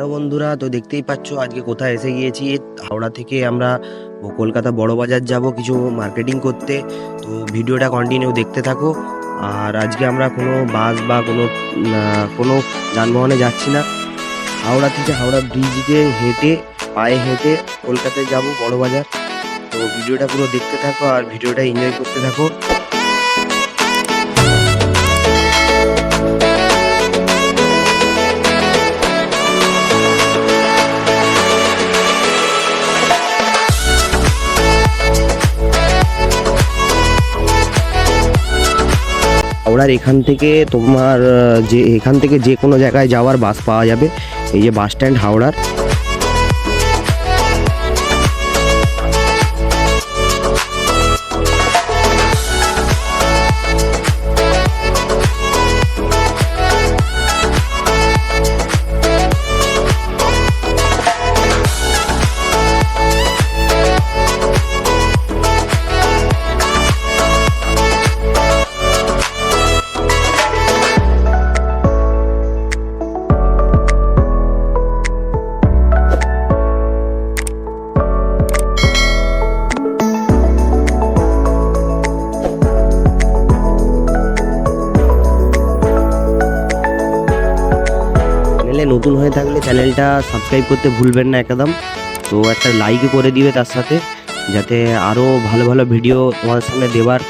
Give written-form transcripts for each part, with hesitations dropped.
Hello বন্ধুরা, তো দেখতেই পাচ্ছ আজকে কোথায় এসে গিয়েছি। হাওড়া থেকে আমরা কলকাতা বড় বাজার যাব কিছু মার্কেটিং করতে। তো ভিডিওটা কন্টিনিউ দেখতে থাকো। আর আজকে আমরা কোনো বাস বা কোনো যানবাহনে যাচ্ছি না। হাওড়া থেকে হাওড়া ব্রিজ দিয়ে পায়ে হেঁটে কলকাতায় যাব বড় বাজার। তো ভিডিওটা পুরো দেখতে থাকো আর ভিডিওটা এনজয় করতে থাকো। হাওড়ার এখান থেকে যে কোনো জায়গায় যাওয়ার বাস পাওয়া যাবে। এই যে বাস স্ট্যান্ড হাওড়ার। নতুন হয়ে থাকলে চ্যানেলটা সাবস্ক্রাইব করতে ভুলবেন না একদম। তো একটা লাইক করে দিবে তার সাথে, যাতে আরও ভালো ভালো ভিডিও তোমাদের সামনে দেবার।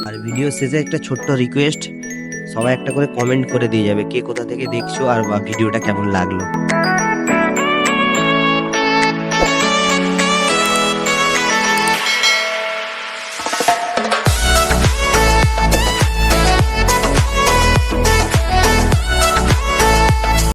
আর ভিডিও শেষে একটা ছোট্ট রিকোয়েস্ট, সবাই একটা করে কমেন্ট করে দিয়ে যাবে কে কোথা থেকে দেখছো আর ভিডিওটা কেমন লাগলো।